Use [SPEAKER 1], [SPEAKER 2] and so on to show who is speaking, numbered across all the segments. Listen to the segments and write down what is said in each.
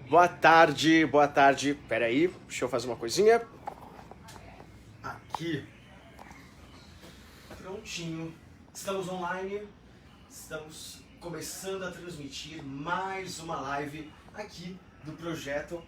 [SPEAKER 1] Boa tarde, boa tarde. Pera aí, deixa eu fazer uma coisinha. Aqui. Prontinho. Estamos online. Estamos começando a transmitir mais uma live aqui do projeto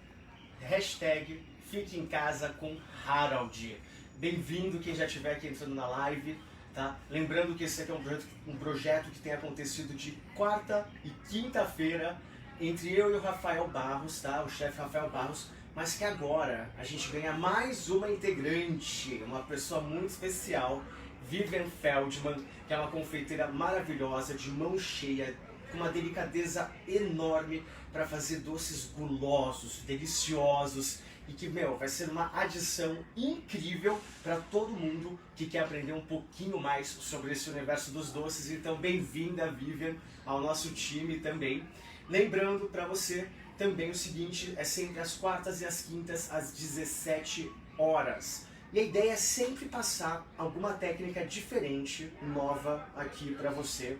[SPEAKER 1] hashtag Fique em Casa com Harold. Bem-vindo quem já estiver aqui entrando na live. Tá? Lembrando que esse aqui é um projeto que tem acontecido de quarta e quinta-feira entre eu e o Rafael Barros, tá? O chefe Rafael Barros, mas que agora a gente ganha mais uma integrante, uma pessoa muito especial, Vivian Feldman, que é uma confeiteira maravilhosa, de mão cheia, com uma delicadeza enorme para fazer doces gulosos, deliciosos, e que, vai ser uma adição incrível para todo mundo que quer aprender um pouquinho mais sobre esse universo dos doces. Então, bem-vinda, Vivian, ao nosso time também. Lembrando para você também o seguinte, é sempre às quartas e às quintas, às 17 horas. E a ideia é sempre passar alguma técnica diferente, nova aqui para você.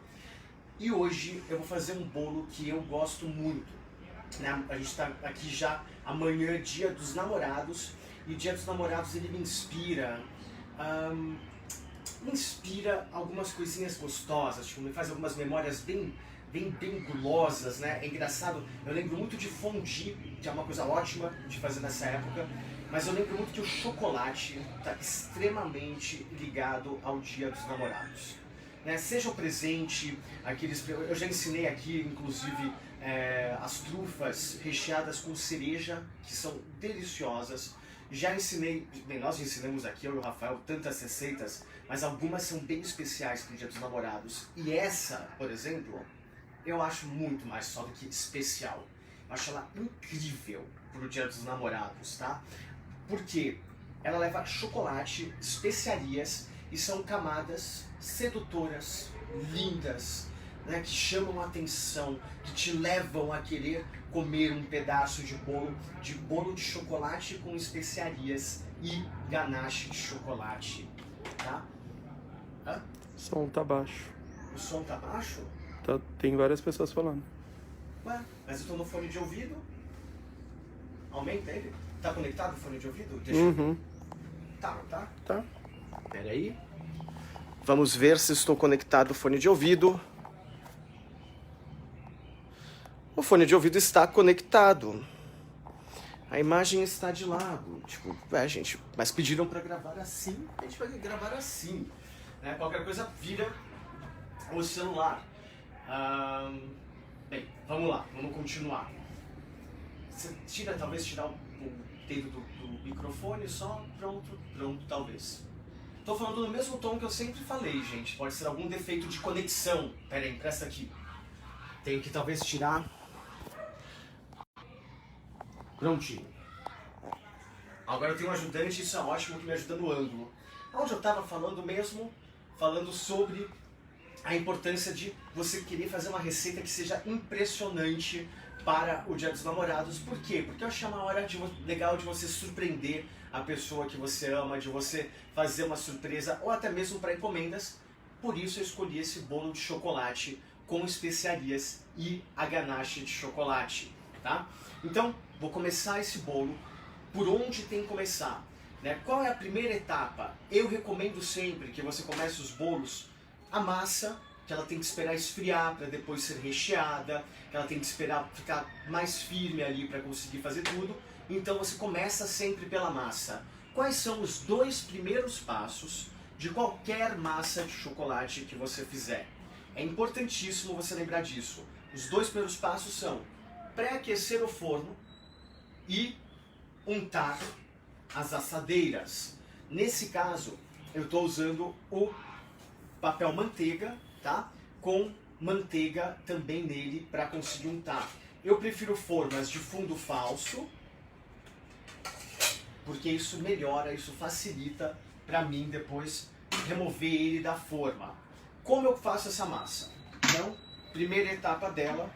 [SPEAKER 1] E hoje eu vou fazer um bolo que eu gosto muito. A gente está aqui já amanhã, Dia dos Namorados, e Dia dos Namorados ele me inspira algumas coisinhas gostosas, tipo, me faz algumas memórias bem gulosas, né? É engraçado, eu lembro muito de fondue, que é uma coisa ótima de fazer nessa época, mas eu lembro muito que o chocolate está extremamente ligado ao Dia dos Namorados. Né? Seja o presente, eu já ensinei aqui, inclusive, as trufas recheadas com cereja, que são deliciosas. Já ensinei, nós ensinamos aqui, eu e o Rafael, tantas receitas, mas algumas são bem especiais para o Dia dos Namorados. E essa, por exemplo, eu acho muito mais só do que especial. Eu acho ela incrível para o Dia dos Namorados, tá? Porque ela leva chocolate, especiarias e são camadas sedutoras, lindas, né, que chamam a atenção, que te levam a querer comer um pedaço de bolo de chocolate com especiarias e ganache de chocolate, tá? Hã?
[SPEAKER 2] O som tá baixo.
[SPEAKER 1] O som tá baixo?
[SPEAKER 2] Tem várias pessoas falando.
[SPEAKER 1] Ué, mas eu tô no fone de ouvido. Aumenta ele. Tá conectado o fone de ouvido? Deixa eu... Tá, não tá?
[SPEAKER 2] Tá.
[SPEAKER 1] Pera aí. Vamos ver se estou conectado ao fone de ouvido. O fone de ouvido está conectado. A imagem está de lado. Tipo, gente, mas pediram para gravar assim, a gente vai gravar assim. Né? Qualquer coisa vira o celular. Bem, vamos lá, vamos continuar. Você talvez tirar o dedo do microfone só, pronto, talvez. Tô falando no mesmo tom que eu sempre falei, gente. Pode ser algum defeito de conexão. Pera aí, presta aqui. Tenho que talvez tirar. Prontinho. Agora eu tenho um ajudante, isso é ótimo, que me ajuda no ângulo. Onde eu estava falando mesmo, falando sobre a importância de você querer fazer uma receita que seja impressionante para o Dia dos Namorados. Por quê? Porque eu acho uma hora legal de você surpreender a pessoa que você ama, de você fazer uma surpresa, ou até mesmo para encomendas. Por isso eu escolhi esse bolo de chocolate com especiarias e a ganache de chocolate, tá? Então, vou começar esse bolo. Por onde tem que começar? Né? Qual é a primeira etapa? Eu recomendo sempre que você comece os bolos, a massa, que ela tem que esperar esfriar para depois ser recheada, que ela tem que esperar ficar mais firme ali para conseguir fazer tudo. Então você começa sempre pela massa. Quais são os dois primeiros passos de qualquer massa de chocolate que você fizer? É importantíssimo você lembrar disso. Os dois primeiros passos são pré-aquecer o forno e untar as assadeiras. Nesse caso, eu estou usando o papel manteiga, tá? Com manteiga também nele para conseguir untar. Eu prefiro formas de fundo falso, porque isso melhora, isso facilita para mim depois remover ele da forma. Como eu faço essa massa? Então, primeira etapa dela.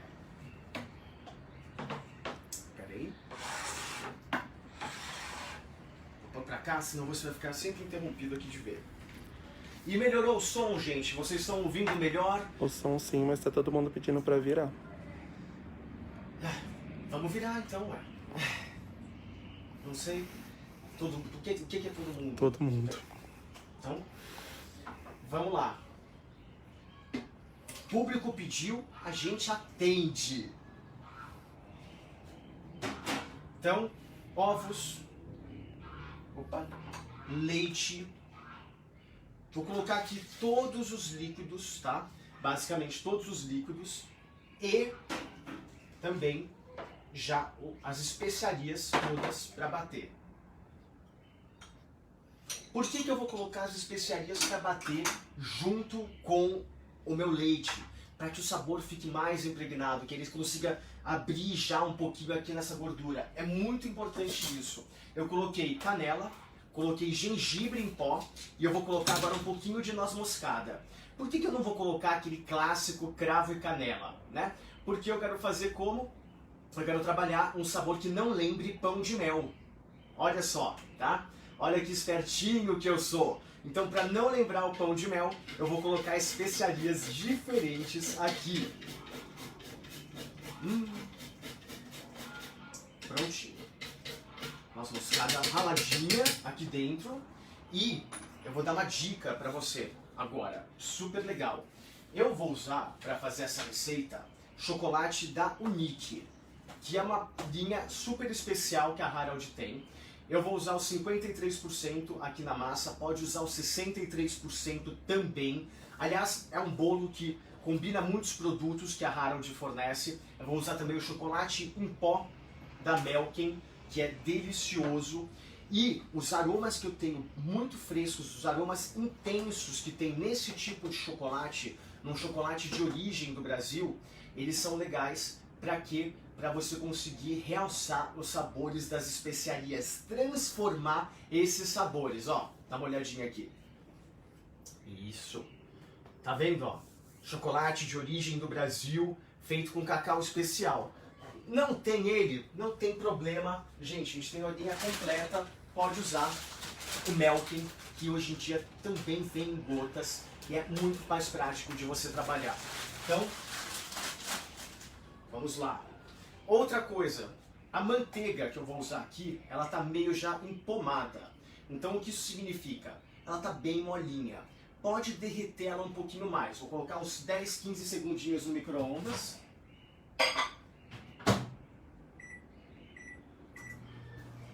[SPEAKER 1] Peraí. Vou pôr pra cá, senão você vai ficar sempre interrompido aqui de ver. E melhorou o som, gente? Vocês estão ouvindo melhor?
[SPEAKER 2] O som sim, mas tá todo mundo pedindo pra virar.
[SPEAKER 1] Vamos virar então, ué. Não sei. O que é todo mundo?
[SPEAKER 2] Todo mundo.
[SPEAKER 1] Então, vamos lá. Público pediu, a gente atende. Então, ovos, leite. Vou colocar aqui todos os líquidos, tá? Basicamente todos os líquidos e também já as especiarias todas para bater. Por que eu vou colocar as especiarias para bater junto com o meu leite? Para que o sabor fique mais impregnado, que ele consiga abrir já um pouquinho aqui nessa gordura. É muito importante isso. Eu coloquei canela, coloquei gengibre em pó e eu vou colocar agora um pouquinho de noz moscada. Por que eu não vou colocar aquele clássico cravo e canela, né? Porque eu quero fazer como? Eu quero trabalhar um sabor que não lembre pão de mel. Olha só, tá? Olha que espertinho que eu sou. Então, para não lembrar o pão de mel, eu vou colocar especiarias diferentes aqui. Prontinho. Nossa moscada raladinha aqui dentro. E eu vou dar uma dica para você agora, super legal. Eu vou usar, para fazer essa receita, chocolate da Unique, que é uma linha super especial que a Harold tem. Eu vou usar os 53% aqui na massa, pode usar os 63% também. Aliás, é um bolo que combina muitos produtos que a Harold fornece. Eu vou usar também o chocolate em pó da Melken, que é delicioso. E os aromas que eu tenho muito frescos, os aromas intensos que tem nesse tipo de chocolate, num chocolate de origem do Brasil, eles são legais para quê? Para você conseguir realçar os sabores das especiarias, transformar esses sabores. Ó, dá uma olhadinha aqui. Isso. Tá vendo, ó? Chocolate de origem do Brasil, feito com cacau especial. Não tem ele? Não tem problema. Gente, a gente tem a linha completa. Pode usar o Melken, que hoje em dia também vem em gotas e é muito mais prático de você trabalhar. Então, vamos lá. Outra coisa, a manteiga que eu vou usar aqui, ela tá meio já empomada. Então o que isso significa? Ela tá bem molinha. Pode derreter ela um pouquinho mais. Vou colocar uns 10, 15 segundinhos no micro-ondas.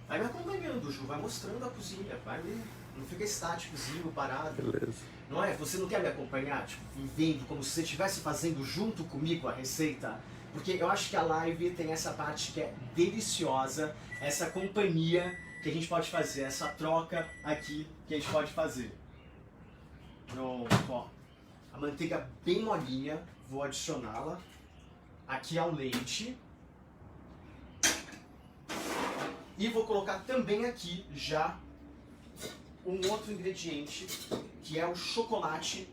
[SPEAKER 1] Vai me acompanhando, Ju, vai mostrando a cozinha, vai me... Não fica estáticozinho, parado.
[SPEAKER 2] Beleza.
[SPEAKER 1] Não é? Você não quer me acompanhar, tipo, vendo como se você estivesse fazendo junto comigo a receita? Porque eu acho que a live tem essa parte que é deliciosa, essa companhia que a gente pode fazer, essa troca aqui que a gente pode fazer. Pronto, ó. A manteiga bem molinha, vou adicioná-la aqui ao leite. E vou colocar também aqui já um outro ingrediente, que é o chocolate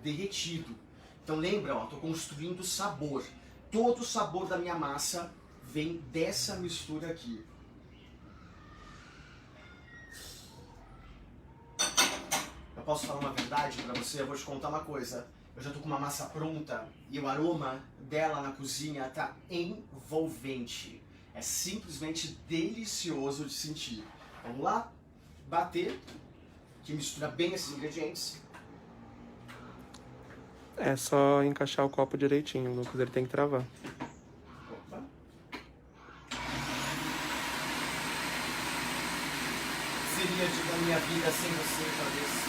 [SPEAKER 1] derretido. Então lembra, ó, tô construindo sabor. Todo o sabor da minha massa vem dessa mistura aqui. Eu posso falar uma verdade pra você? Eu vou te contar uma coisa. Eu já tô com uma massa pronta e o aroma dela na cozinha tá envolvente. É simplesmente delicioso de sentir. Vamos lá? Bater, que mistura bem esses ingredientes.
[SPEAKER 2] É só encaixar o copo direitinho, o Lucas ele tem que travar.
[SPEAKER 1] Opa. Seria da minha vida sem você, talvez.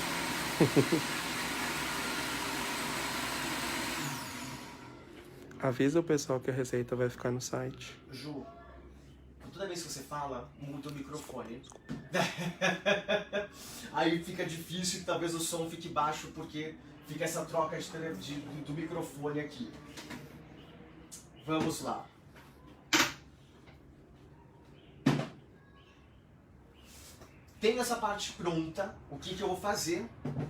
[SPEAKER 2] Avisa o pessoal que a receita vai ficar no site.
[SPEAKER 1] Ju, toda vez que você fala, muda o microfone. Aí fica difícil e talvez o som fique baixo porque fica essa troca do microfone aqui. Vamos lá. Tenho essa parte pronta. O que eu vou fazer?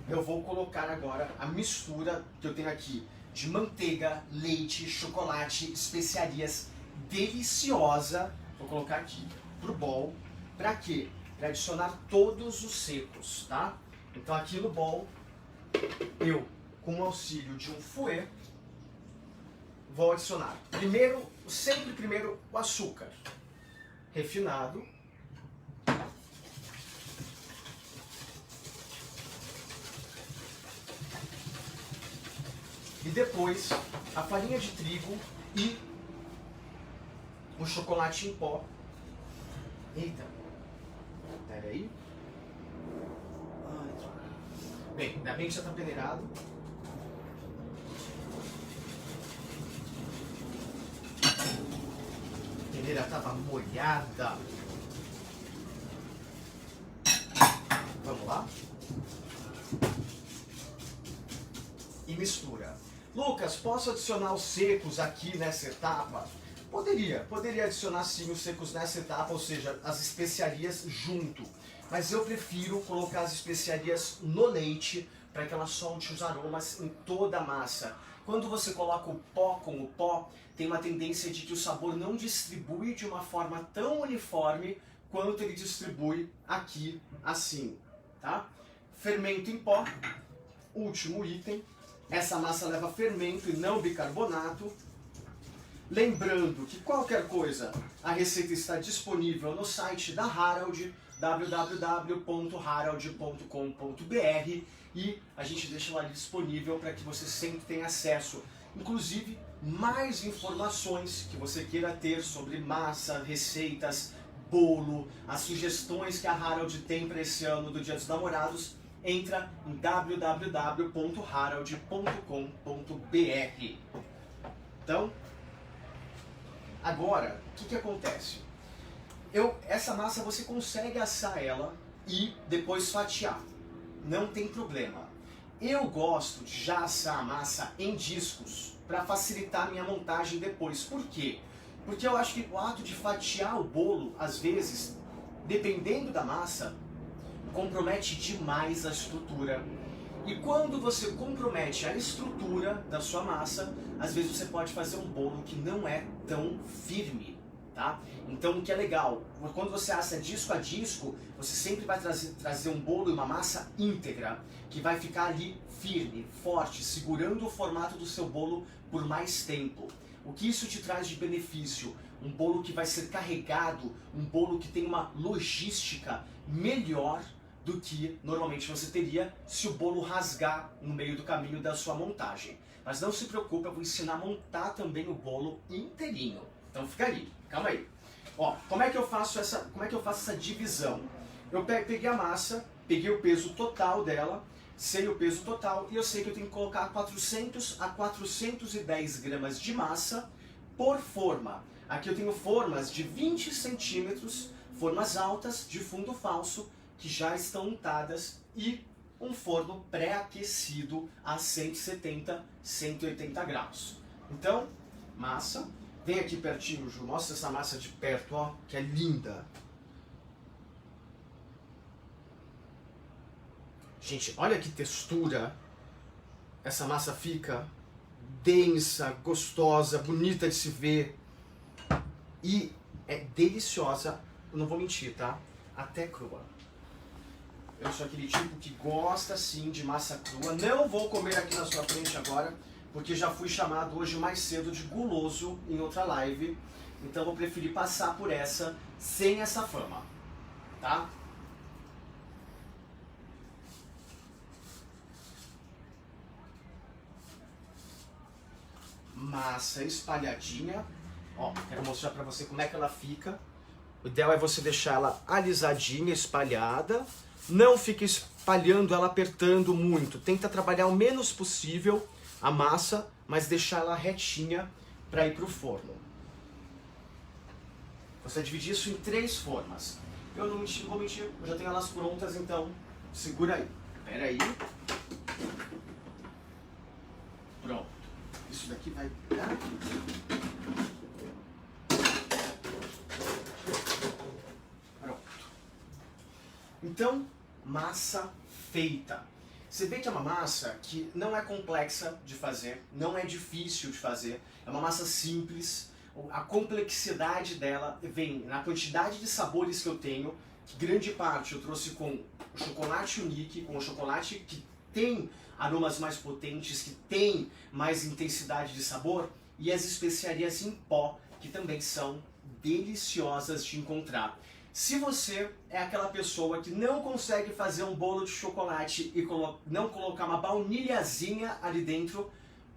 [SPEAKER 1] Eu vou colocar agora a mistura que eu tenho aqui de manteiga, leite, chocolate, especiarias deliciosa. Vou colocar aqui pro bowl. Pra quê? Pra adicionar todos os secos, tá? Então aqui no bowl, eu, com o auxílio de um fouet, vou adicionar primeiro sempre primeiro o açúcar refinado. E depois a farinha de trigo e o chocolate em pó. Eita, peraí. Bem, ainda bem que já está peneirado. A peneira estava molhada. Vamos lá? E mistura. Lucas, posso adicionar os secos aqui nessa etapa? Poderia adicionar sim os secos nessa etapa, ou seja, as especiarias junto. Mas eu prefiro colocar as especiarias no leite para que ela solte os aromas em toda a massa. Quando você coloca o pó com o pó, tem uma tendência de que o sabor não distribui de uma forma tão uniforme quanto ele distribui aqui, assim, tá? Fermento em pó, último item. Essa massa leva fermento e não bicarbonato. Lembrando que qualquer coisa, a receita está disponível no site da Harold, www.harold.com.br, e a gente deixa lá disponível para que você sempre tenha acesso. Inclusive, mais informações que você queira ter sobre massa, receitas, bolo, as sugestões que a Harold tem para esse ano do Dia dos Namorados, entra em www.harold.com.br. Então, agora, o que acontece? Essa massa você consegue assar ela e depois fatiar. Não tem problema. Eu gosto de já assar a massa em discos para facilitar a minha montagem depois. Por quê? Porque eu acho que o ato de fatiar o bolo, às vezes, dependendo da massa, compromete demais a estrutura. E quando você compromete a estrutura da sua massa, às vezes você pode fazer um bolo que não é tão firme, tá? Então o que é legal, quando você assa disco a disco, você sempre vai trazer um bolo e uma massa íntegra, que vai ficar ali firme, forte, segurando o formato do seu bolo por mais tempo. O que isso te traz de benefício? Um bolo que vai ser carregado, um bolo que tem uma logística melhor do que normalmente você teria se o bolo rasgar no meio do caminho da sua montagem. Mas não se preocupe, eu vou ensinar a montar também o bolo inteirinho. Então fica aí, calma aí. Ó, como é que eu faço essa divisão? Eu peguei a massa, peguei o peso total dela, sei o peso total e eu sei que eu tenho que colocar 400 a 410 gramas de massa por forma. Aqui eu tenho formas de 20 centímetros, formas altas de fundo falso, que já estão untadas, e um forno pré-aquecido a 170, 180 graus. Então, massa, vem aqui pertinho, Ju, mostra essa massa de perto, ó, que é linda. Gente, olha que textura essa massa fica, densa, gostosa, bonita de se ver, e é deliciosa, eu não vou mentir, tá? Até crua. Eu sou aquele tipo que gosta sim de massa crua. Não vou comer aqui na sua frente agora, porque já fui chamado hoje mais cedo de guloso em outra live. Então vou preferir passar por essa sem essa fama, tá? Massa espalhadinha. Ó, quero mostrar pra você como é que ela fica. O ideal é você deixar ela alisadinha, espalhada. Não fique espalhando ela, apertando muito. Tenta trabalhar o menos possível a massa, mas deixar ela retinha para ir para o forno. Você divide isso em 3 formas. Eu não vou mentir, eu já tenho elas prontas, então segura aí. Espera aí. Pronto. Isso daqui vai... Pronto. Então, massa feita. Você vê que é uma massa que não é complexa de fazer, não é difícil de fazer, é uma massa simples. A complexidade dela vem na quantidade de sabores que eu tenho, que grande parte eu trouxe com o chocolate unique, com o chocolate que tem aromas mais potentes, que tem mais intensidade de sabor, e as especiarias em pó, que também são deliciosas de encontrar. Se você é aquela pessoa que não consegue fazer um bolo de chocolate e não colocar uma baunilhazinha ali dentro,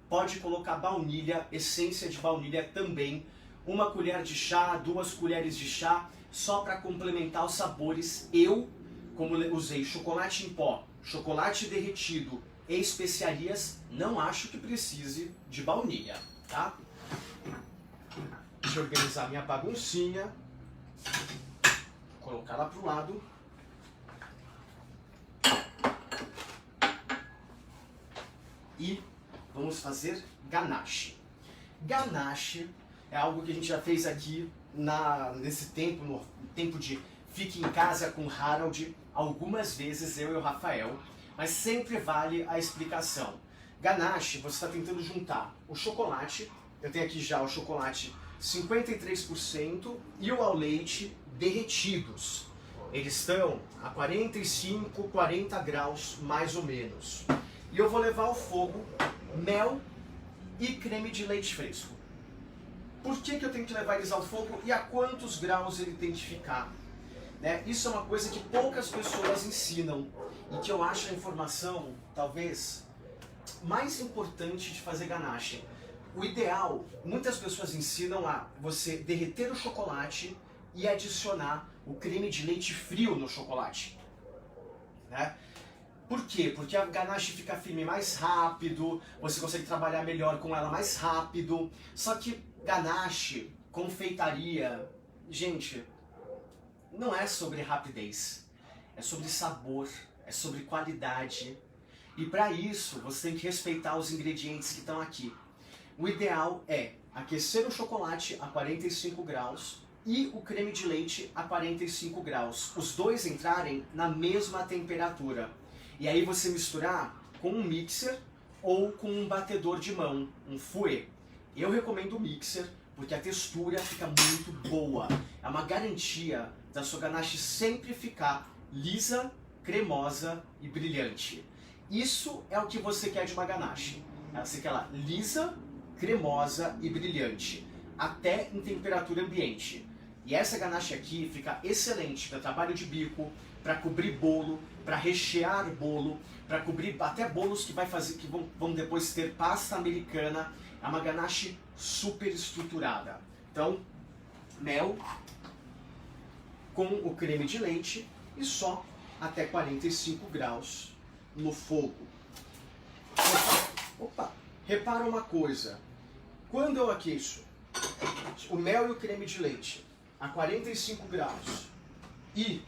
[SPEAKER 1] pode colocar baunilha, essência de baunilha também, 1 colher de chá, 2 colheres de chá, só para complementar os sabores. Eu, como usei chocolate em pó, chocolate derretido e especiarias, não acho que precise de baunilha, tá? Deixa eu organizar minha baguncinha, colocar lá pro lado. E vamos fazer ganache. Ganache é algo que a gente já fez aqui nesse tempo, no tempo de Fique em Casa com Harold, algumas vezes, eu e o Rafael, mas sempre vale a explicação. Ganache, você está tentando juntar o chocolate, eu tenho aqui já o chocolate 53% e o ao leite derretidos. Eles estão a 45, 40 graus mais ou menos. E eu vou levar ao fogo mel e creme de leite fresco. Por que eu tenho que levar eles ao fogo e a quantos graus ele tem que ficar? Né? Isso é uma coisa que poucas pessoas ensinam e que eu acho a informação, talvez, mais importante de fazer ganache. O ideal, muitas pessoas ensinam a você derreter o chocolate e adicionar o creme de leite frio no chocolate. Né? Por quê? Porque a ganache fica firme mais rápido, você consegue trabalhar melhor com ela mais rápido. Só que ganache, confeitaria, gente, não é sobre rapidez, é sobre sabor, é sobre qualidade. E para isso, você tem que respeitar os ingredientes que estão aqui. O ideal é aquecer o chocolate a 45 graus e o creme de leite a 45 graus. Os dois entrarem na mesma temperatura. E aí você misturar com um mixer ou com um batedor de mão, um fouet. Eu recomendo o mixer porque a textura fica muito boa. É uma garantia da sua ganache sempre ficar lisa, cremosa e brilhante. Isso é o que você quer de uma ganache. Você quer ela lisa, cremosa e brilhante, até em temperatura ambiente. E essa ganache aqui fica excelente para trabalho de bico, para cobrir bolo, para rechear bolo, para cobrir até bolos que vão depois ter pasta americana. É uma ganache super estruturada. Então, mel com o creme de leite e só até 45 graus no fogo. Opa! Repara uma coisa. Quando eu aqueço o mel e o creme de leite a 45 graus e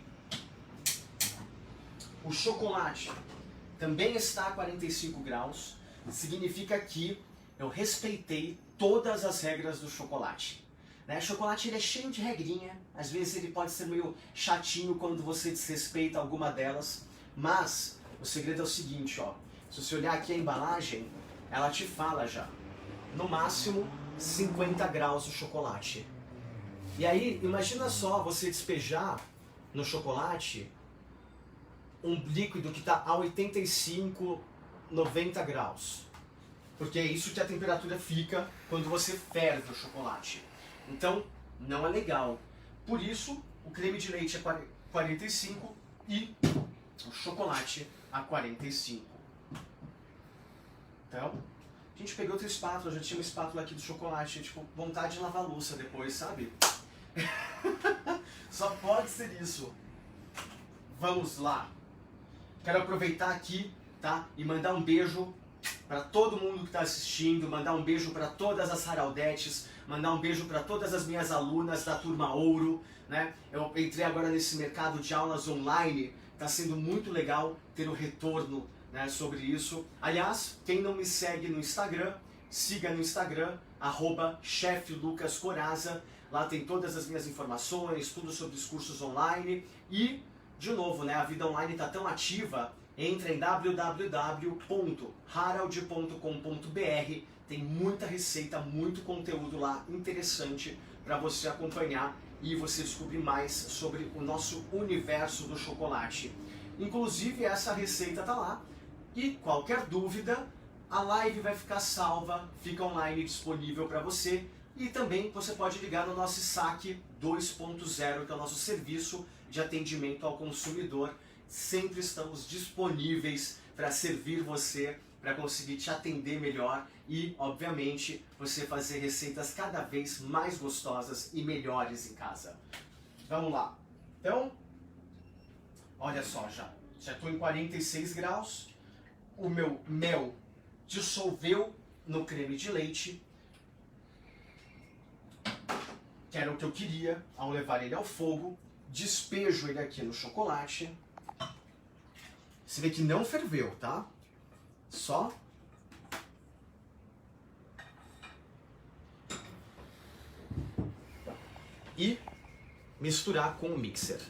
[SPEAKER 1] o chocolate também está a 45 graus, significa que eu respeitei todas as regras do chocolate. Né? Chocolate ele é cheio de regrinha, às vezes ele pode ser meio chatinho quando você desrespeita alguma delas, mas o segredo é o seguinte, ó, se você olhar aqui a embalagem, ela te fala já, no máximo 50 graus o chocolate. E aí, imagina só você despejar no chocolate um líquido que está a 85, 90 graus. Porque é isso que a temperatura fica quando você ferve o chocolate. Então, não é legal. Por isso, o creme de leite é 45 e o chocolate a 45. Então, a gente pegou outra espátula, já tinha uma espátula aqui do chocolate, tipo, vontade de lavar a louça depois, sabe? Só pode ser isso. Vamos lá. Quero aproveitar aqui, tá? E mandar um beijo para todo mundo que está assistindo, mandar um beijo para todas as Haraldetes, mandar um beijo para todas as minhas alunas da Turma Ouro, né? Eu entrei agora nesse mercado de aulas online, está sendo muito legal ter o retorno, né, sobre isso. Aliás, quem não me segue no Instagram, siga no Instagram, @cheflucascoraza. Lá tem todas as minhas informações, tudo sobre os cursos online. E, de novo, né, a vida online está tão ativa, entra em www.harald.com.br. Tem muita receita, muito conteúdo lá interessante para você acompanhar e você descobrir mais sobre o nosso universo do chocolate. Inclusive, essa receita está lá. E qualquer dúvida, a live vai ficar salva, fica online disponível para você E também você pode ligar no nosso saque 2.0, que é o nosso serviço de atendimento ao consumidor. Sempre estamos disponíveis para servir você, para conseguir te atender melhor e, obviamente, você fazer receitas cada vez mais gostosas e melhores em casa. Vamos lá. Então, olha só, já estou em 46 graus, o meu mel dissolveu no creme de leite, que era o que eu queria ao levar ele ao fogo. Despejo ele aqui no chocolate. Você vê que não ferveu, tá? Só e misturar com o mixer.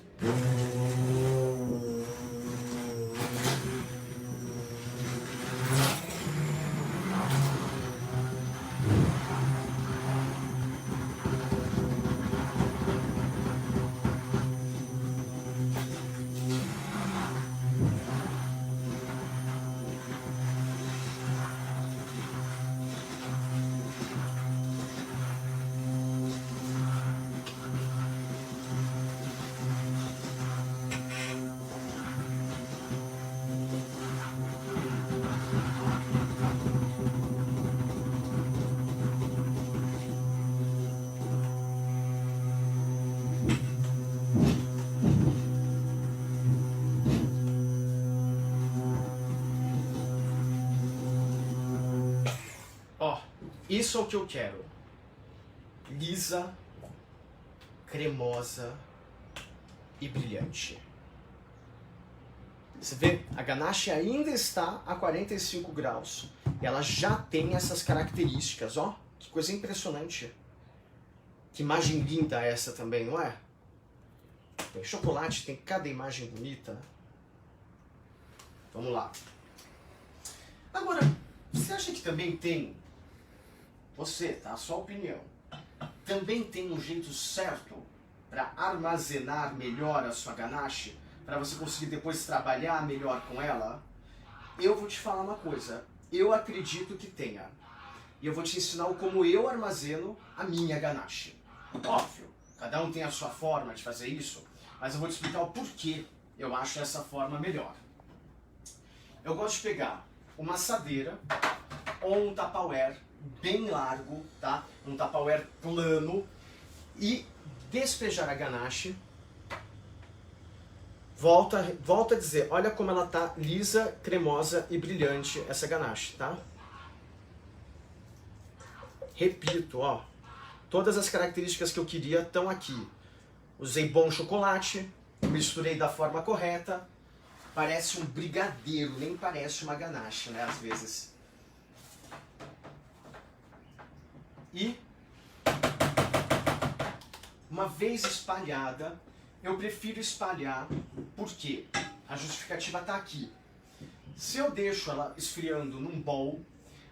[SPEAKER 1] Isso é o que eu quero. Lisa, cremosa e brilhante. Você vê? A ganache ainda está a 45 graus. Ela já tem essas características, ó. Que coisa impressionante. Que imagem linda essa também, não é? Tem chocolate, tem cada imagem bonita. Vamos lá. Agora, você acha que também tem... Você, tá? A sua opinião. Também tem um jeito certo para armazenar melhor a sua ganache? Para você conseguir depois trabalhar melhor com ela? Eu vou te falar uma coisa. Eu acredito que tenha. E eu vou te ensinar como eu armazeno a minha ganache. Óbvio, cada um tem a sua forma de fazer isso, mas eu vou te explicar o porquê eu acho essa forma melhor. Eu gosto de pegar uma assadeira ou um Tupperware bem largo, tá? Um Tupperware plano, e despejar a ganache. Volta a dizer, olha como ela tá lisa, cremosa e brilhante essa ganache, tá? Repito, ó, todas as características que eu queria estão aqui. Usei bom chocolate, misturei da forma correta, parece um brigadeiro, nem parece uma ganache, né, às vezes. E, uma vez espalhada, eu prefiro espalhar, porque a justificativa está aqui. Se eu deixo ela esfriando num bowl,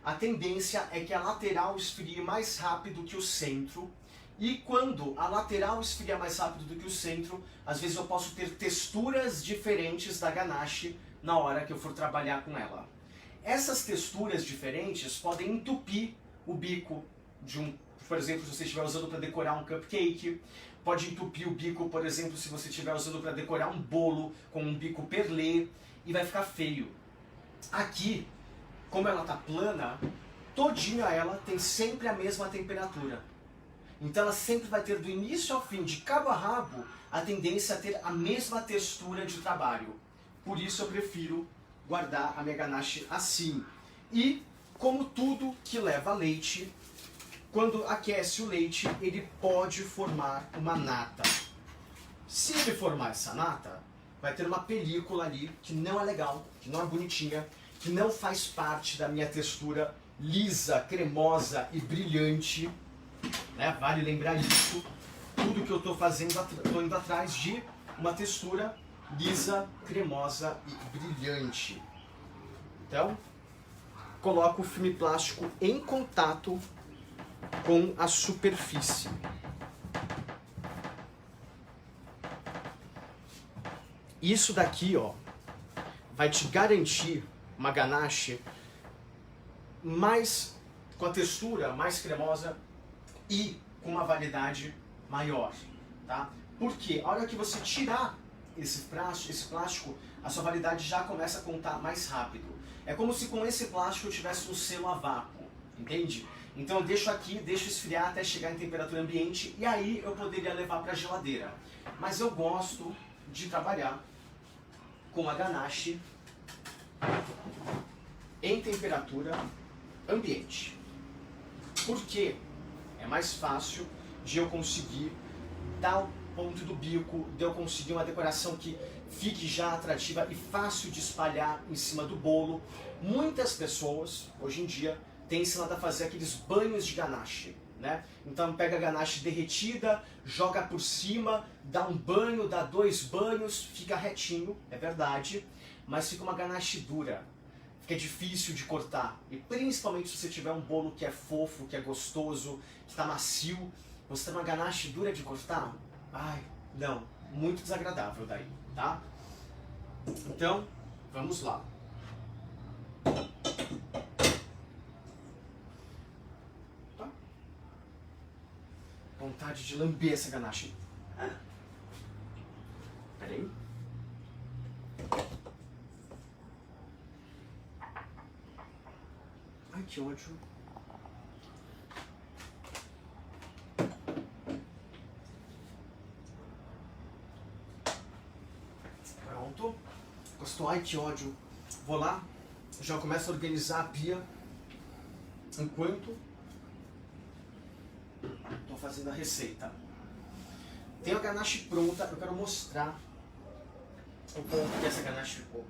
[SPEAKER 1] a tendência é que a lateral esfrie mais rápido que o centro, e quando a lateral esfria mais rápido do que o centro, às vezes eu posso ter texturas diferentes da ganache na hora que eu for trabalhar com ela. Essas texturas diferentes podem entupir o bico de um, por exemplo, se você estiver usando para decorar um cupcake, pode entupir o bico, por exemplo, se você estiver usando para decorar um bolo com um bico perlê, e vai ficar feio. Aqui, como ela tá plana, todinha ela tem sempre a mesma temperatura. Então ela sempre vai ter, do início ao fim, de cabo a rabo, a tendência a ter a mesma textura de trabalho. Por isso eu prefiro guardar a minha ganache assim. E, como tudo que leva leite, quando aquece o leite, ele pode formar uma nata. Se ele formar essa nata, vai ter uma película ali que não é legal, que não é bonitinha, que não faz parte da minha textura lisa, cremosa e brilhante. Né? Vale lembrar isso. Tudo que eu estou fazendo, estou indo atrás de uma textura lisa, cremosa e brilhante. Então, coloco o filme plástico em contato com a superfície. Isso daqui, ó, vai te garantir uma ganache mais, com a textura mais cremosa e com uma validade maior, tá? Porque a hora que você tirar esse plástico, a sua validade já começa a contar mais rápido. É como se com esse plástico eu tivesse um selo a vácuo, entende? Então eu deixo aqui, deixo esfriar até chegar em temperatura ambiente e aí eu poderia levar para a geladeira. Mas eu gosto de trabalhar com a ganache em temperatura ambiente. Porque é mais fácil de eu conseguir dar o ponto do bico, de eu conseguir uma decoração que fique já atrativa e fácil de espalhar em cima do bolo. Muitas pessoas, hoje em dia, têm ensinado a fazer aqueles banhos de ganache, né? Então pega a ganache derretida, joga por cima, dá um banho, dá 2 banhos, fica retinho, é verdade, mas fica uma ganache dura, fica difícil de cortar. E principalmente se você tiver um bolo que é fofo, que é gostoso, que está macio, você tem uma ganache dura de cortar? Ai, não, muito desagradável daí, tá? Então, vamos lá. Tá? Vontade de lamber essa ganache. Peraí. Ai, que ódio. Pronto. Gostou? Ai, que ódio. Vou lá, já começo a organizar a pia enquanto estou fazendo a receita. Tenho a ganache pronta, eu quero mostrar o ponto que essa ganache ficou.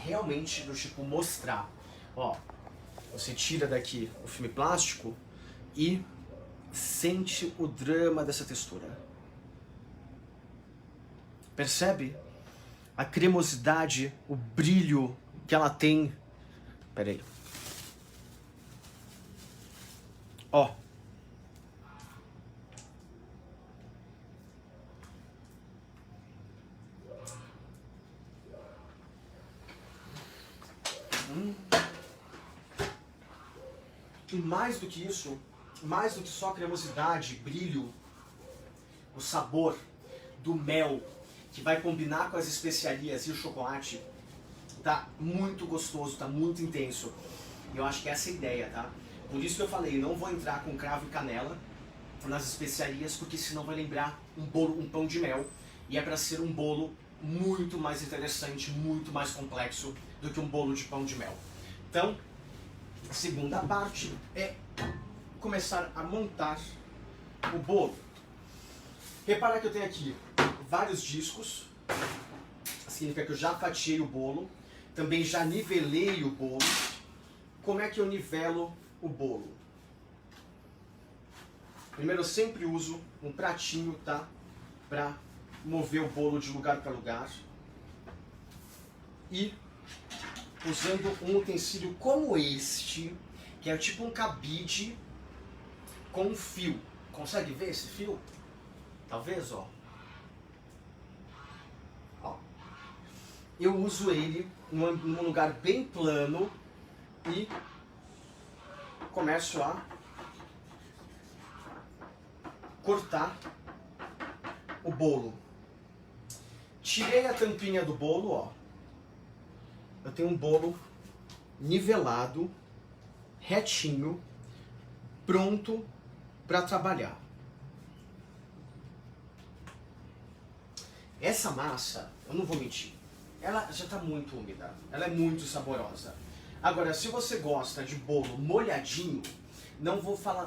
[SPEAKER 1] Realmente, do tipo, mostrar. Ó, você tira daqui o filme plástico e sente o drama dessa textura. Percebe? A cremosidade, o brilho que ela tem. Pera aí. Ó. E mais do que isso, mais do que só cremosidade, brilho, o sabor do mel, que vai combinar com as especiarias e o chocolate, tá muito gostoso, tá muito intenso. E eu acho que essa é a ideia, tá? Por isso que eu falei, não vou entrar com cravo e canela nas especiarias, porque senão vai lembrar um bolo, um pão de mel. E é para ser um bolo muito mais interessante, muito mais complexo do que um bolo de pão de mel. Então, a segunda parte é começar a montar o bolo. Repara que eu tenho aqui vários discos, significa que eu já fatiei o bolo, também já nivelei o bolo. Como é que eu nivelo o bolo? Primeiro eu sempre uso um pratinho, tá? Pra mover o bolo de lugar para lugar. E usando um utensílio como este, que é tipo um cabide com um fio. Consegue ver esse fio? Talvez, ó. Eu uso ele num lugar bem plano e começo a cortar o bolo. Tirei a tampinha do bolo, ó. Eu tenho um bolo nivelado, retinho, pronto para trabalhar. Essa massa, eu não vou mentir, ela já está muito úmida, ela é muito saborosa. Agora, se você gosta de bolo molhadinho, não vou falar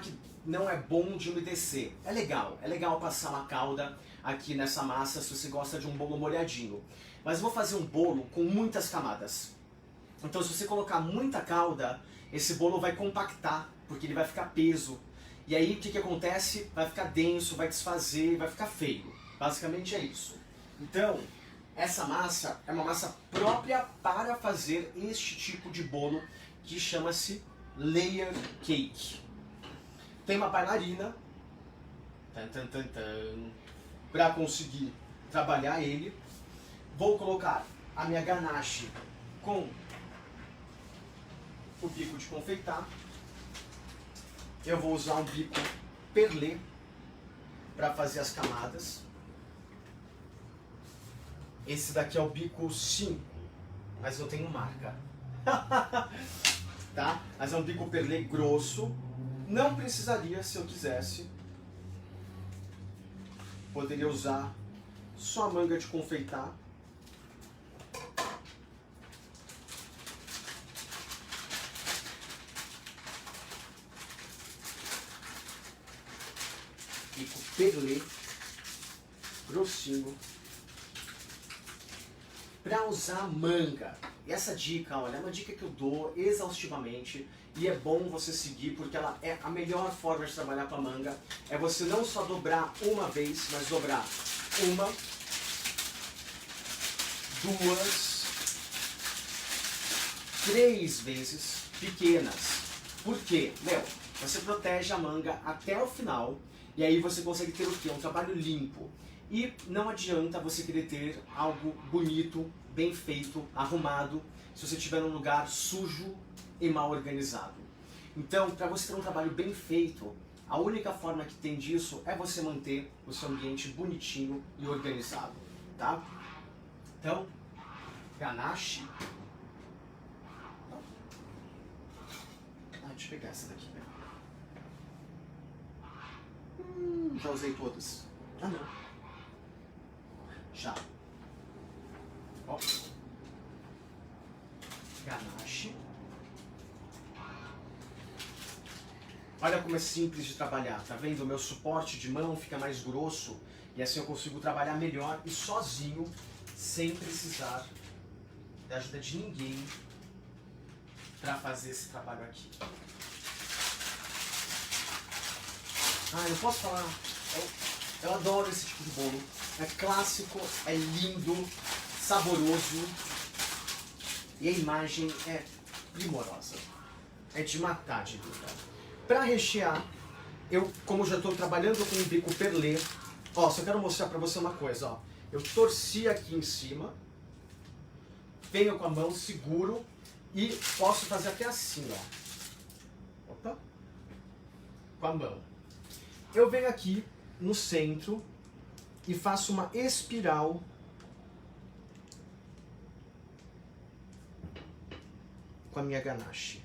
[SPEAKER 1] que não é bom de umedecer. É legal passar uma calda aqui nessa massa se você gosta de um bolo molhadinho. Mas eu vou fazer um bolo com muitas camadas. Então, se você colocar muita calda, esse bolo vai compactar, porque ele vai ficar peso. E aí, o que acontece? Vai ficar denso, vai desfazer, vai ficar feio. Basicamente é isso. Então, essa massa é uma massa própria para fazer este tipo de bolo que chama-se layer cake. Tem uma bailarina para conseguir trabalhar ele. Vou colocar a minha ganache com o bico de confeitar. eu vou usar um bico perlê para fazer as camadas. Esse daqui é o bico 5, mas eu tenho marca. Tá? Mas é um bico perlê grosso. Não precisaria, se eu quisesse. Poderia usar só a manga de confeitar. Bico perlê, grossinho. Para usar manga. E essa dica, olha, é uma dica que eu dou exaustivamente e é bom você seguir porque ela é a melhor forma de trabalhar com a manga. É você não só dobrar uma vez, mas dobrar uma, duas, 3 vezes pequenas. Por quê? Meu, você protege a manga até o final e aí você consegue ter o quê? Um trabalho limpo. E não adianta você querer ter algo bonito, bem feito, arrumado, se você estiver num lugar sujo e mal organizado. Então, para você ter um trabalho bem feito, a única forma que tem disso é você manter o seu ambiente bonitinho e organizado, tá? Então, ganache. Deixa eu pegar essa daqui, né? Já usei todas. Ah, não. Já. Ó. Ganache. Olha como é simples de trabalhar, tá vendo? O meu suporte de mão fica mais grosso e assim eu consigo trabalhar melhor e sozinho, sem precisar da ajuda de ninguém para fazer esse trabalho aqui. Ah, eu posso falar? Eu adoro esse tipo de bolo. É clássico, é lindo, saboroso e a imagem é primorosa. É de matar de vida. Para rechear, eu, como já estou trabalhando com um bico perlê, ó, só quero mostrar para você uma coisa, ó. Eu torci aqui em cima, venho com a mão, seguro e posso fazer até assim, ó. Opa. Com a mão. Eu venho aqui no centro e faço uma espiral com a minha ganache.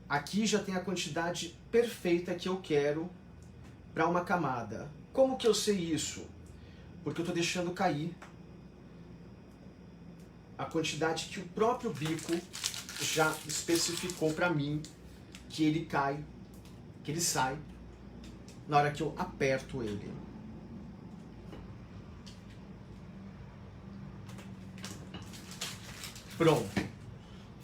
[SPEAKER 1] Aqui já tem a quantidade perfeita que eu quero para uma camada. Como que eu sei isso? Porque eu estou deixando cair a quantidade que o próprio bico já especificou para mim que ele cai, que ele sai na hora que eu aperto ele. Pronto.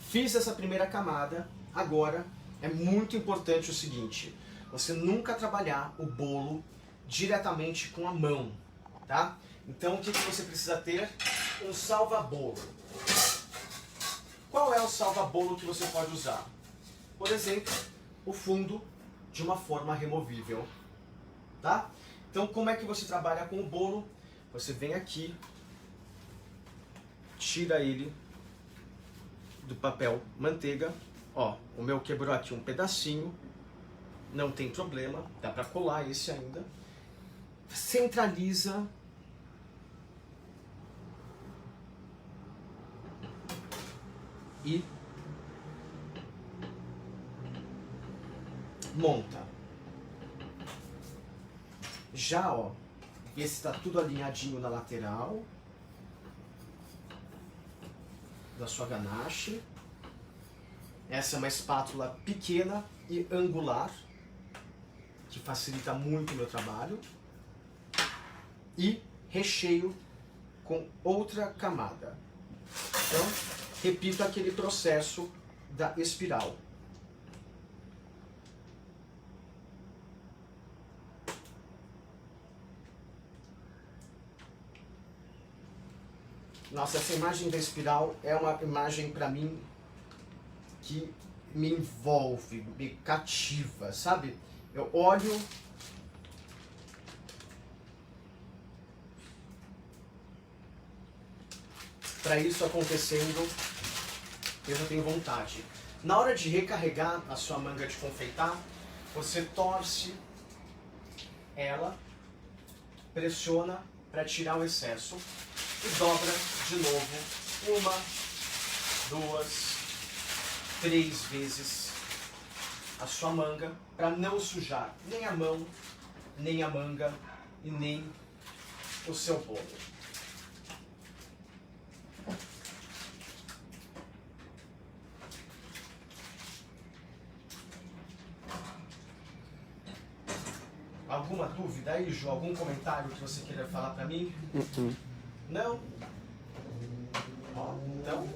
[SPEAKER 1] Fiz essa primeira camada. Agora é muito importante o seguinte: você nunca trabalhar o bolo diretamente com a mão, tá? Então o que você precisa ter? Um salva-bolo. Qual é o salva-bolo que você pode usar? Por exemplo, o fundo de uma forma removível, tá? Então como é que você trabalha com o bolo? Você vem aqui, tira ele do papel manteiga. Ó, o meu quebrou aqui um pedacinho, não tem problema, dá pra colar esse ainda. Centraliza. E monta. Já, ó, vê se tá tudo alinhadinho na lateral da sua ganache. Essa é uma espátula pequena e angular, que facilita muito o meu trabalho. E recheio com outra camada. Então, repito aquele processo da espiral. Nossa, essa imagem da espiral é uma imagem para mim que me envolve, me cativa, sabe? Eu olho para isso acontecendo, eu já tenho vontade. Na hora de recarregar a sua manga de confeitar, Você torce ela, pressiona para tirar o excesso e dobra de novo 1, 2, 3 vezes a sua manga para não sujar nem a mão, nem a manga e nem o seu bolo. Alguma dúvida aí, Ju? Algum comentário que você queira falar para mim? Não? Ó, então,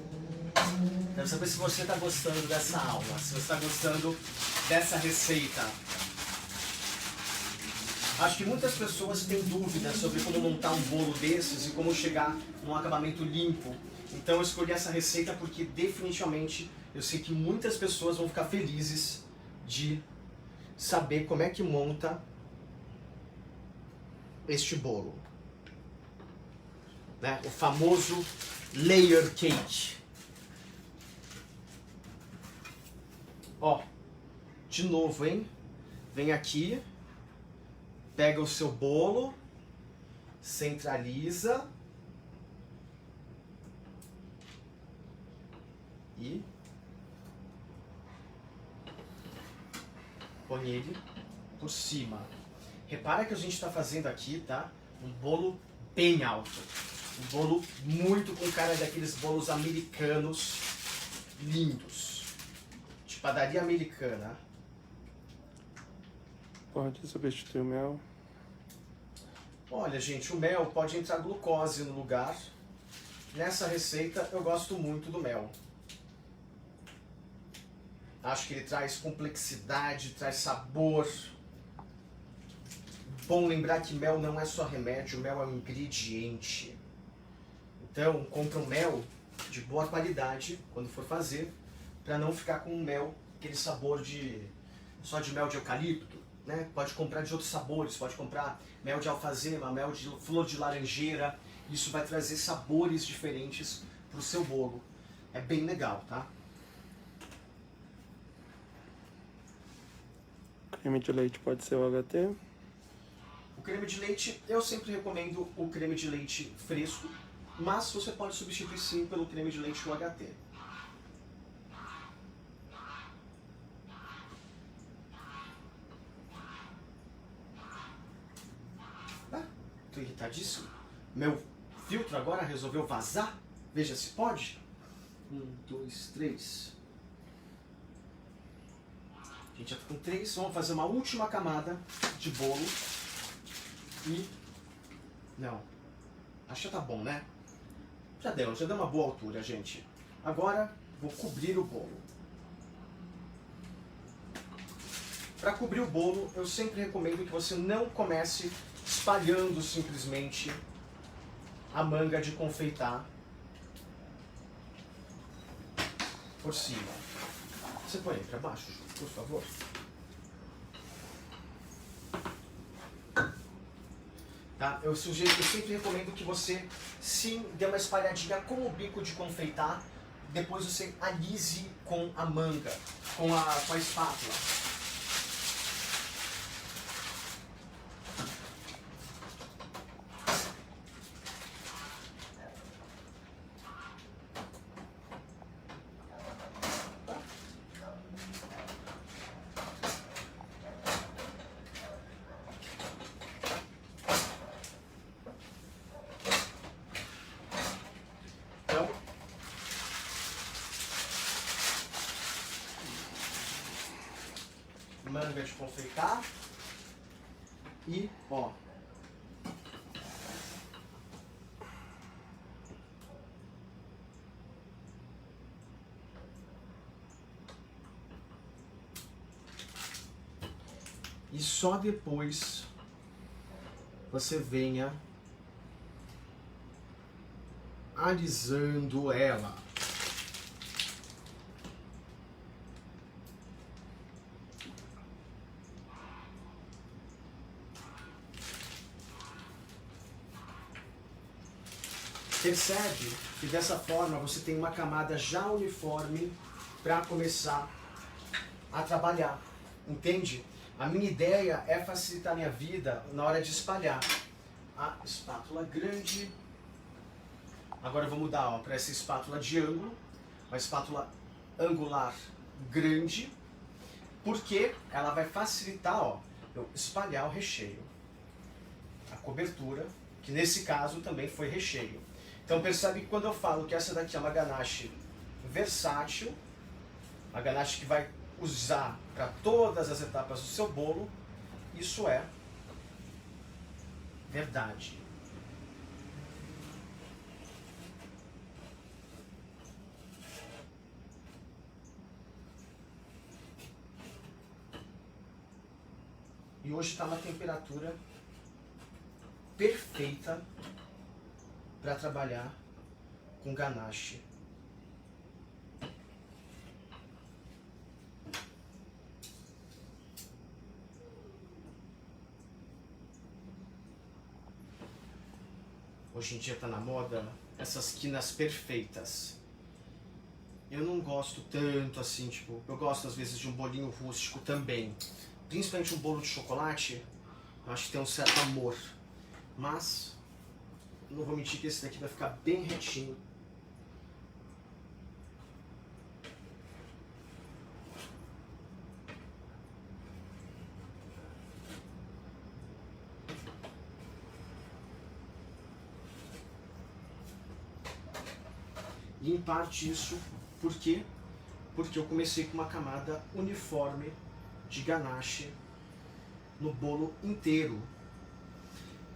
[SPEAKER 1] quero saber se você está gostando dessa aula, se você está gostando dessa receita. Acho que muitas pessoas têm dúvidas sobre como montar um bolo desses e como chegar num acabamento limpo. Então eu escolhi essa receita porque definitivamente eu sei que muitas pessoas vão ficar felizes de saber como é que monta este bolo, né? O famoso layer cake. Ó, de novo, hein? Vem aqui, pega o seu bolo, centraliza e põe ele por cima. Repara que a gente está fazendo aqui, tá? Um bolo bem alto. Um bolo muito com cara daqueles bolos americanos lindos. De padaria americana.
[SPEAKER 2] Pode substituir o mel.
[SPEAKER 1] Olha, gente, o mel pode entrar glucose no lugar. Nessa receita eu gosto muito do mel. Acho que ele traz complexidade, traz sabor. Bom lembrar que mel não é só remédio, mel é um ingrediente. Então, compra um mel de boa qualidade quando for fazer, para não ficar com um mel, aquele sabor só de mel de eucalipto, né? Pode comprar de outros sabores, pode comprar mel de alfazema, mel de flor de laranjeira. Isso vai trazer sabores diferentes para o seu bolo. É bem legal, tá?
[SPEAKER 2] Creme de leite pode ser o HT.
[SPEAKER 1] O creme de leite, eu sempre recomendo o creme de leite fresco, mas você pode substituir sim pelo creme de leite UHT. Ah, tô irritadíssimo. Meu filtro agora resolveu vazar. Veja se pode. 1, 2, 3. A gente já tá com 3. Vamos fazer uma última camada de bolo. E... não. Acho que já tá bom, né? Já deu uma boa altura, gente. Agora, vou cobrir o bolo. Para cobrir o bolo, eu sempre recomendo que você não comece espalhando simplesmente a manga de confeitar por cima. Você põe para baixo, por favor. Tá? Eu sempre recomendo que você sim dê uma espalhadinha com o bico de confeitar, depois você alise com a manga, com a espátula. Manga de confeitar e ó, e só depois você venha alisando ela. Percebe que dessa forma você tem uma camada já uniforme para começar a trabalhar, entende? A minha ideia é facilitar a minha vida na hora de espalhar. A espátula grande. Agora eu vou mudar para essa espátula de ângulo. Uma espátula angular grande. Porque ela vai facilitar eu espalhar o recheio. A cobertura, que nesse caso também foi recheio. Então percebe que quando eu falo que essa daqui é uma ganache versátil, uma ganache que vai usar para todas as etapas do seu bolo, isso é verdade. E hoje está uma temperatura perfeita para trabalhar com ganache. Hoje em dia está na moda essas quinas perfeitas. Eu não gosto tanto assim, tipo, eu gosto às vezes de um bolinho rústico também. Principalmente um bolo de chocolate, eu acho que tem um certo amor. Mas, não vou mentir que esse daqui vai ficar bem retinho. E em parte isso, por quê? Porque eu comecei com uma camada uniforme de ganache no bolo inteiro.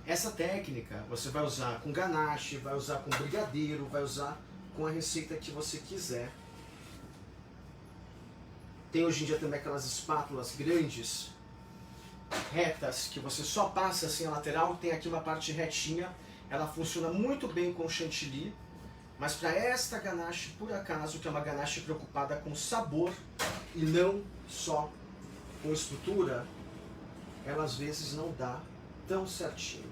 [SPEAKER 1] Essa técnica você vai usar com ganache, vai usar com brigadeiro, vai usar com a receita que você quiser. Tem hoje em dia também aquelas espátulas grandes, retas, que você só passa assim a lateral, tem aqui uma parte retinha, ela funciona muito bem com chantilly. Mas para esta ganache, por acaso, que é uma ganache preocupada com sabor e não só com estrutura, ela às vezes não dá tão certinho.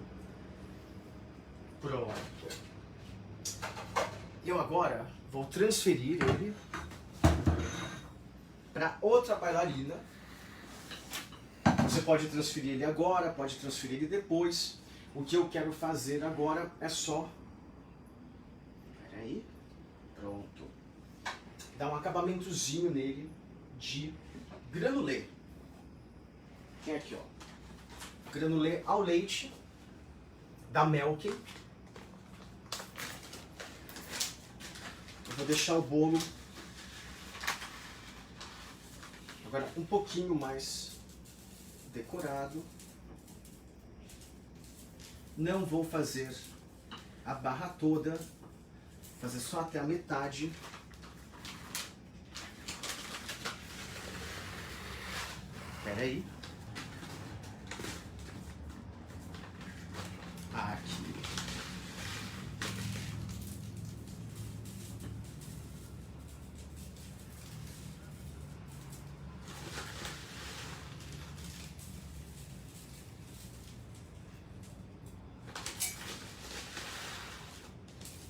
[SPEAKER 1] Pronto. Eu agora vou transferir ele para outra bailarina. Você pode transferir ele agora, pode transferir ele depois. O que eu quero fazer agora é só... Aí, pronto. Dá um acabamentozinho nele de granulê. Tem aqui, ó. Granulê ao leite da Melken. Eu vou deixar o bolo agora um pouquinho mais decorado. Não vou fazer a barra toda. Fazer só até a metade. Espera aí. Aqui.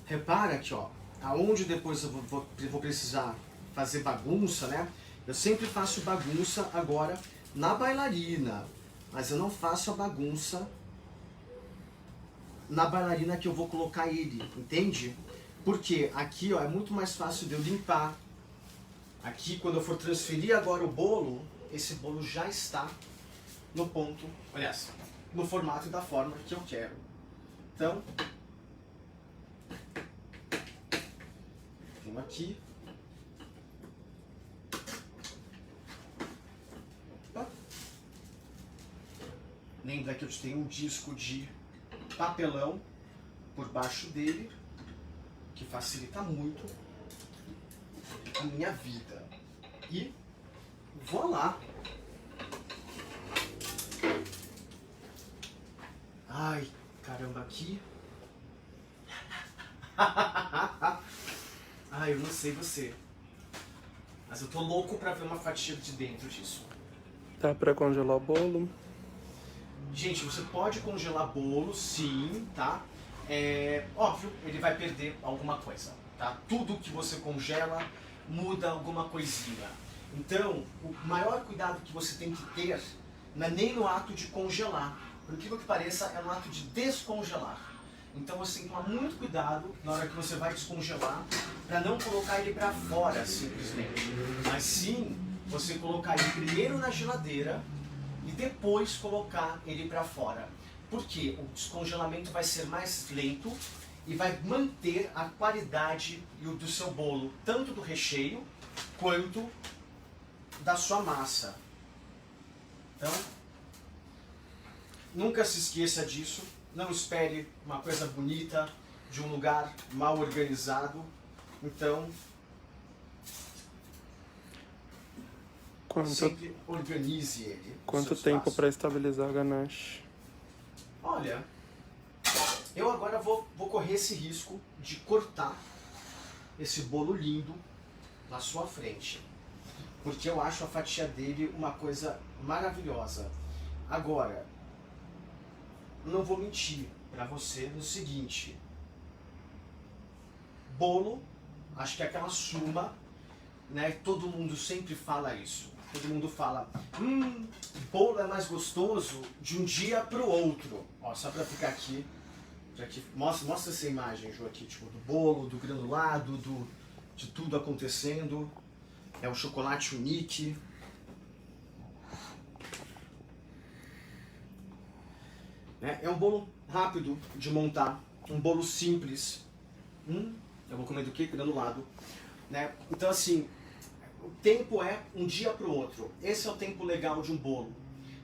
[SPEAKER 1] Repara que, ó, aonde depois eu vou precisar fazer bagunça, né? Eu sempre faço bagunça agora na bailarina, mas eu não faço a bagunça na bailarina que eu vou colocar ele, entende? Porque aqui, ó, é muito mais fácil de eu limpar. Aqui, quando eu for transferir agora o bolo, esse bolo já está no ponto, aliás, no formato e da forma que eu quero. Então, tenho aqui. Opa. Lembra que eu tenho um disco de papelão por baixo dele, que facilita muito a minha vida. E voilá! Ai, caramba, aqui. Ai, eu não sei você, mas eu tô louco pra ver uma fatia de dentro disso.
[SPEAKER 2] Dá pra congelar o bolo?
[SPEAKER 1] Gente, você pode congelar bolo, sim, tá? Óbvio, ele vai perder alguma coisa, tá? Tudo que você congela muda alguma coisinha. Então, o maior cuidado que você tem que ter não é nem no ato de congelar. Por incrível que pareça, é no ato de descongelar. Então você tem que tomar muito cuidado na hora que você vai descongelar, para não colocar ele para fora simplesmente. Mas sim, você colocar ele primeiro na geladeira e depois colocar ele para fora. Porque o descongelamento vai ser mais lento e vai manter a qualidade do seu bolo, tanto do recheio quanto da sua massa. Então, nunca se esqueça disso. Não espere uma coisa bonita de um lugar mal organizado. Então, sempre organize ele.
[SPEAKER 2] Quanto tempo para estabilizar a ganache?
[SPEAKER 1] Olha, eu agora vou correr esse risco de cortar esse bolo lindo na sua frente. Porque eu acho a fatia dele uma coisa maravilhosa. Agora, não vou mentir para você no seguinte. Bolo, acho que é aquela suma, né? Todo mundo sempre fala isso. Todo mundo fala, bolo é mais gostoso de um dia para o outro. Ó, só para ficar aqui, mostra essa imagem, Ju, aqui, tipo, do bolo, do granulado, de tudo acontecendo. É o chocolate unique. É um bolo rápido de montar, um bolo simples. Eu vou comer do que? Granulado. Né? Então assim, o tempo é um dia para o outro. Esse é o tempo legal de um bolo.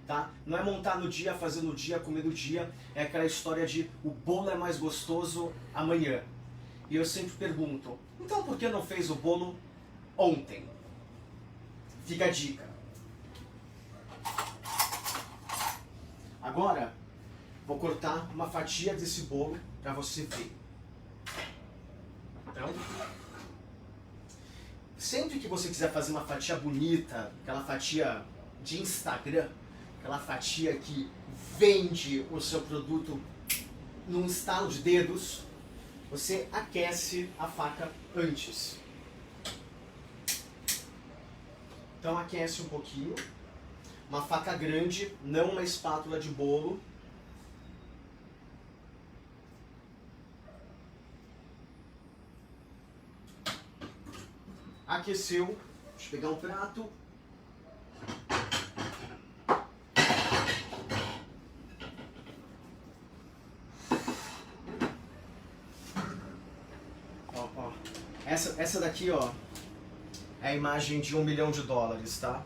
[SPEAKER 1] Tá? Não é montar no dia, fazer no dia, comer no dia. É aquela história de o bolo é mais gostoso amanhã. E eu sempre pergunto, então por que não fez o bolo ontem? Fica a dica. Agora, vou cortar uma fatia desse bolo para você ver. Então, sempre que você quiser fazer uma fatia bonita, aquela fatia de Instagram, aquela fatia que vende o seu produto num estalo de dedos, você aquece a faca antes. Então aquece um pouquinho. Uma faca grande, não uma espátula de bolo. Aqueceu. Deixa eu pegar um prato. Ó. Essa daqui, ó, é a imagem de $1 milhão, tá?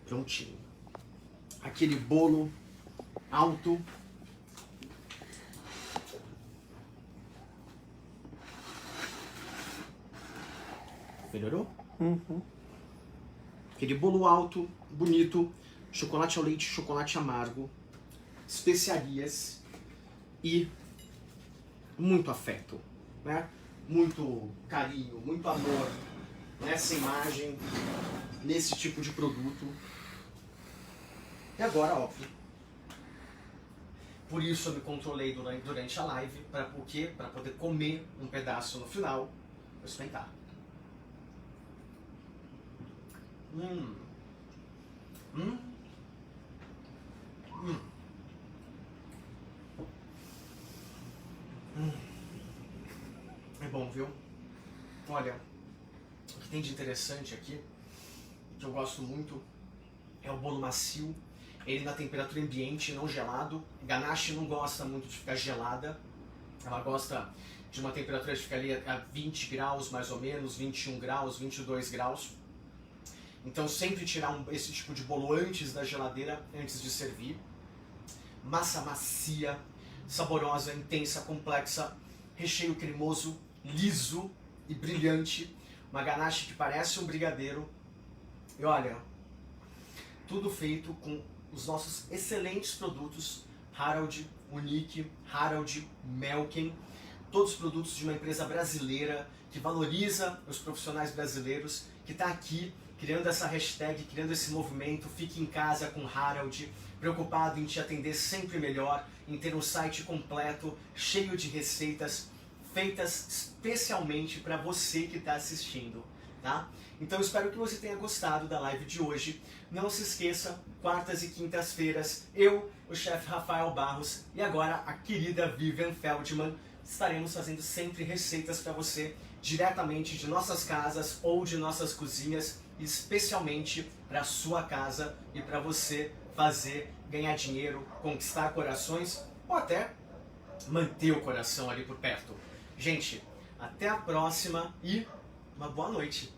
[SPEAKER 1] Prontinho. Aquele bolo alto. Melhorou?
[SPEAKER 2] Uhum.
[SPEAKER 1] Aquele bolo alto, bonito, chocolate ao leite, chocolate amargo, especiarias e muito afeto, né? Muito carinho, muito amor nessa imagem, nesse tipo de produto. E agora, óbvio, por isso eu me controlei durante a live, para o quê? Para poder comer um pedaço no final, vou experimentar. É bom, viu? Olha, o que tem de interessante aqui, que eu gosto muito, é o bolo macio. Ele na temperatura ambiente, não gelado. Ganache não gosta muito de ficar gelada. Ela gosta de uma temperatura de ficar ali a 20 graus mais ou menos, 21 graus, 22 graus. Então sempre tirar esse tipo de bolo antes da geladeira, antes de servir. Massa macia, saborosa, intensa, complexa, recheio cremoso, liso, e brilhante, uma ganache que parece um brigadeiro. E olha, tudo feito com os nossos excelentes produtos Harold, Unique, Harold, Melken, todos os produtos de uma empresa brasileira que valoriza os profissionais brasileiros, que está aqui criando essa hashtag, criando esse movimento, Fique em Casa com Harold, preocupado em te atender sempre melhor, em ter um site completo, cheio de receitas, feitas especialmente para você que está assistindo, tá? Então espero que você tenha gostado da live de hoje. Não se esqueça, quartas e quintas-feiras, eu, o chefe Rafael Barros e agora a querida Vivian Feldman, estaremos fazendo sempre receitas para você, diretamente de nossas casas ou de nossas cozinhas, especialmente para sua casa e para você fazer, ganhar dinheiro, conquistar corações ou até manter o coração ali por perto. Gente, até a próxima e uma boa noite.